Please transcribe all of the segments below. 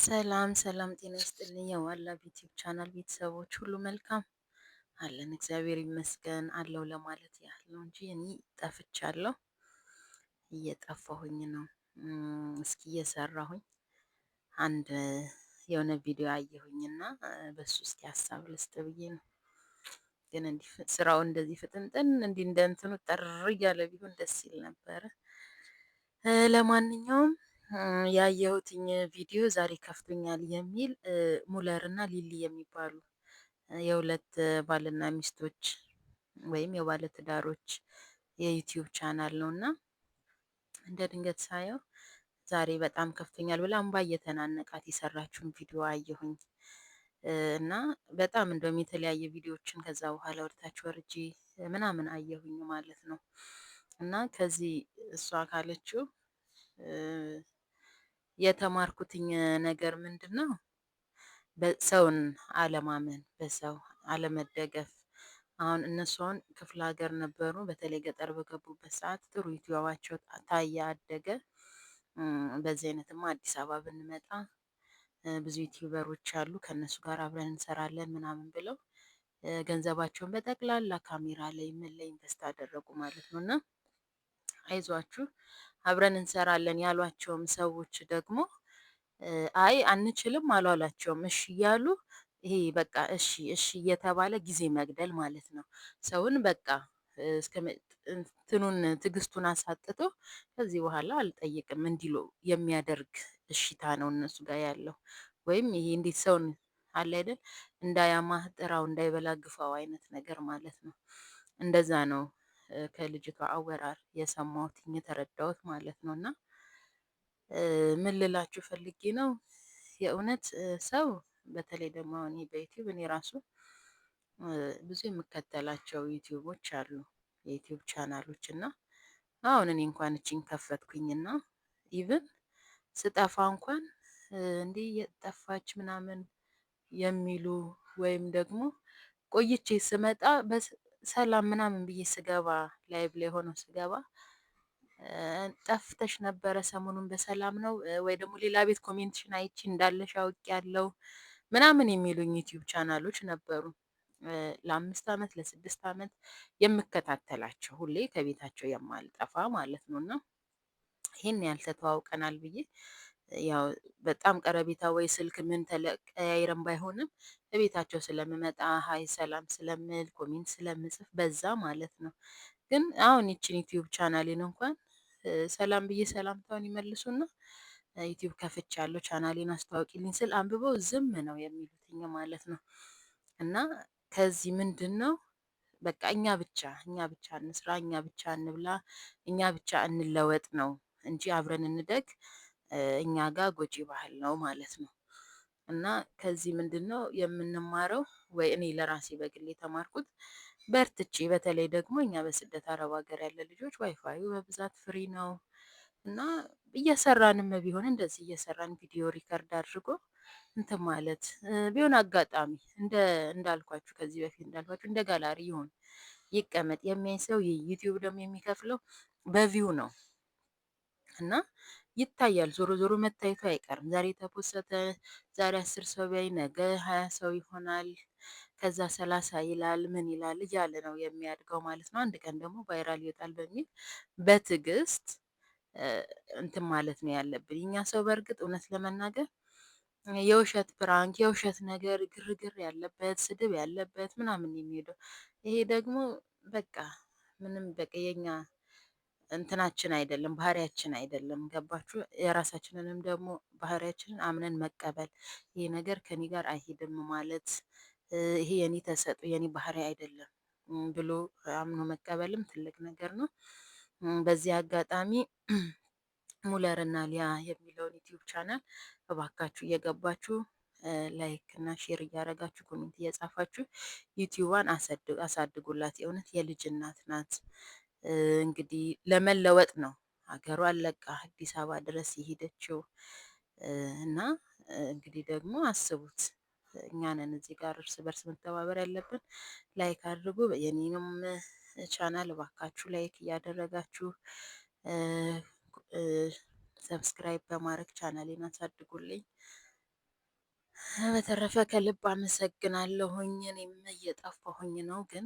ሰላም ሰላም፣ ጤና ይስጥልኝ የዋላ ዩቲዩብ ቻናል ቤተሰቦች ሁሉ መልካም አለን፣ እግዚአብሔር ይመስገን አለው ለማለት ያህል ነው እንጂ እኔ ጠፍቻለሁ። እየጠፋሁኝ ነው። እስኪ እየሰራሁኝ አንድ የሆነ ቪዲዮ አየሁኝና በሱ እስኪ ሀሳብ ልስጥ ብዬ ነው። ግን እንዲህ ስራው እንደዚህ ፍጥንጥን እንዲህ እንደ እንትኑ ጠር እያለ ቢሆን ደስ ይል ነበረ። ለማንኛውም ያየሁትኝ ቪዲዮ ዛሬ ከፍቶኛል የሚል ሙለር እና ሊሊ የሚባሉ የሁለት ባልና ሚስቶች ወይም የባለ ትዳሮች የዩቲዩብ ቻናል ነው እና እንደ ድንገት ሳየው ዛሬ በጣም ከፍቶኛል ብላ እምባ እየተናነቃት የሰራችውን ቪዲዮ አየሁኝ። እና በጣም እንደውም የተለያየ ቪዲዮዎችን ከዛ በኋላ ወደታች ወርጄ ምናምን አየሁኝ ማለት ነው። እና ከዚህ እሷ ካለችው የተማርኩትኝ ነገር ምንድን ነው? በሰውን አለማመን፣ በሰው አለመደገፍ። አሁን እነሱ አሁን ክፍለ ሀገር ነበሩ። በተለይ ገጠር በገቡበት ሰዓት ጥሩ ዩቲዩባቸው ታየ፣ አደገ። በዚህ አይነትማ አዲስ አበባ ብንመጣ ብዙ ዩቲዩበሮች አሉ፣ ከእነሱ ጋር አብረን እንሰራለን ምናምን ብለው ገንዘባቸውን በጠቅላላ ካሜራ ላይ ምን ላይ ኢንቨስት አደረጉ ማለት ነው። እና አይዟችሁ አብረን እንሰራለን ያሏቸውም ሰዎች ደግሞ አይ አንችልም አሏላቸውም። እሺ እያሉ ይሄ በቃ እሺ እሺ እየተባለ ጊዜ መግደል ማለት ነው። ሰውን በቃ እስከ እንትኑን ትዕግስቱን አሳጥቶ ከዚህ በኋላ አልጠይቅም እንዲሉ የሚያደርግ እሽታ ነው እነሱ ጋር ያለው። ወይም ይሄ እንዴት ሰውን አለ አይደል እንዳያማህ ጥራው እንዳይበላ ግፋው አይነት ነገር ማለት ነው። እንደዛ ነው ከልጅቷ አወራር የሰማሁትኝ የተረዳሁት ማለት ነው። እና ምን ልላችሁ ፈልጌ ነው የእውነት ሰው በተለይ ደግሞ አሁን ይሄ በዩቲዩብ እኔ ራሱ ብዙ የምከተላቸው ዩቲዩቦች አሉ፣ የዩቲዩብ ቻናሎች እና አሁን እኔ እንኳን እቺን ከፈትኩኝና ኢቭን ስጠፋ እንኳን እንዲህ የጠፋች ምናምን የሚሉ ወይም ደግሞ ቆይቼ ስመጣ በሰላም ምናምን ብዬ ስገባ ላይቭ ላይ ሆኖ ስገባ ጠፍተሽ ነበረ ሰሞኑን በሰላም ነው ወይ ደግሞ ሌላ ቤት ኮሜንትሽን አይቼ እንዳለሽ አውቄያለሁ ምናምን የሚሉኝ ዩቲዩብ ቻናሎች ነበሩ። ለአምስት አመት ለስድስት አመት የምከታተላቸው ሁሌ ከቤታቸው የማልጠፋ ማለት ነው። እና ይሄን ያህል ተተዋውቀናል ብዬ ያው በጣም ቀረቤታ ወይ ስልክ ምን ተቀያይረን ባይሆንም እቤታቸው ስለምመጣ ሀይ ሰላም ስለምል ኮሜንት ስለምጽፍ በዛ ማለት ነው። ግን አሁን ይቺን ዩቲዩብ ቻናሌን እንኳን ሰላም ብዬ ሰላምታውን ይመልሱና ዩቲዩብ ከፍቻለሁ ቻናሌን አስተዋውቂልኝ ስል አንብበው ዝም ነው የሚሉትኝ ማለት ነው። እና ከዚህ ምንድነው በቃ እኛ ብቻ እንስራ፣ እኛ ብቻ እንብላ፣ እኛ ብቻ እንለወጥ ነው እንጂ አብረን እንደግ እኛ ጋር ጎጂ ባህል ነው ማለት ነው። እና ከዚህ ምንድነው የምንማረው? ወይ እኔ ለራሴ በግል የተማርኩት በርትቼ በተለይ ደግሞ እኛ በስደት አረብ ሀገር ያለ ልጆች ዋይፋዩ በብዛት ፍሪ ነው እና እየሰራንም ቢሆን እንደዚህ እየሰራን ቪዲዮ ሪከርድ አድርጎ እንትን ማለት ቢሆን አጋጣሚ እንዳልኳችሁ ከዚህ በፊት እንዳልኳችሁ እንደ ጋላሪ ይሁን ይቀመጥ የሚያይ ሰው ዩቲዩብ ደግሞ የሚከፍለው በቪው ነው እና ይታያል። ዞሮ ዞሮ መታየቱ አይቀርም። ዛሬ ተፖሰተ፣ ዛሬ 10 ሰው ቢያይ ነገ 20 ሰው ይሆናል። ከዛ 30 ይላል ምን ይላል እያለ ነው የሚያድገው ማለት ነው። አንድ ቀን ደግሞ ቫይራል ይወጣል በሚል በትዕግስት እንትን ማለት ነው ያለብን። እኛ ሰው በእርግጥ እውነት ለመናገር የውሸት ፕራንክ፣ የውሸት ነገር፣ ግርግር ያለበት ስድብ ያለበት ምናምን የሚሄደው ይሄ ደግሞ በቃ ምንም በቃ የኛ እንትናችን አይደለም፣ ባህሪያችን አይደለም። ገባችሁ? የራሳችንንም ደግሞ ባህሪያችንን አምነን መቀበል፣ ይሄ ነገር ከኔ ጋር አይሄድም ማለት ይሄ የኔ ተሰጥኦ የኔ ባህሪ አይደለም ብሎ አምኖ መቀበልም ትልቅ ነገር ነው። በዚህ አጋጣሚ ሙለር እና ሊያ የሚለውን ዩቲዩብ ቻናል እባካችሁ እየገባችሁ ላይክ እና ሼር እያደረጋችሁ ኮሜንት እየጻፋችሁ ዩቲዩባን አሳድጉላት። የእውነት የልጅ እናት ናት። እንግዲህ ለመለወጥ ነው ሀገሯን ለቃ አዲስ አበባ ድረስ የሄደችው እና እንግዲህ ደግሞ አስቡት እኛ ነን እዚህ ጋር እርስ በርስ መተባበር ያለብን። ላይክ አድርጉ። የኔንም ቻናል እባካችሁ ላይክ እያደረጋችሁ ሰብስክራይብ በማድረግ ቻናሌን አሳድጉልኝ። በተረፈ ከልብ አመሰግናለሁኝ። እኔም እየጠፋሁኝ ነው፣ ግን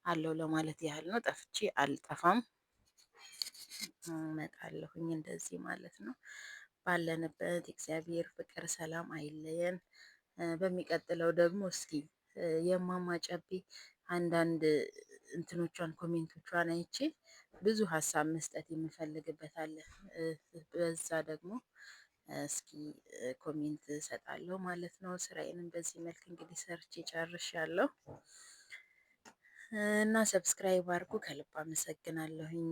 አለው ለማለት ያህል ነው። ጠፍቼ አልጠፋም፣ እመጣለሁኝ እንደዚህ ማለት ነው። ባለንበት እግዚአብሔር ፍቅር፣ ሰላም አይለየን። በሚቀጥለው ደግሞ እስኪ የእማማ ጨቤ አንዳንድ እንትኖቿን ኮሜንቶቿን አይቼ ብዙ ሀሳብ መስጠት የምፈልግበት አለ። በዛ ደግሞ እስኪ ኮሜንት እሰጣለሁ ማለት ነው። ስራዬንም በዚህ መልክ እንግዲህ ሰርቼ ጨርሻለሁ እና ሰብስክራይብ አድርጉ። ከልብ አመሰግናለሁኝ።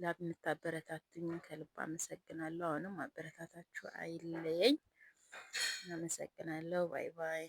ለምታበረታቱኝ ከልብ አመሰግናለሁ። አሁንም ማበረታታችሁ አይለየኝ። አመሰግናለሁ። ባይ ባይ።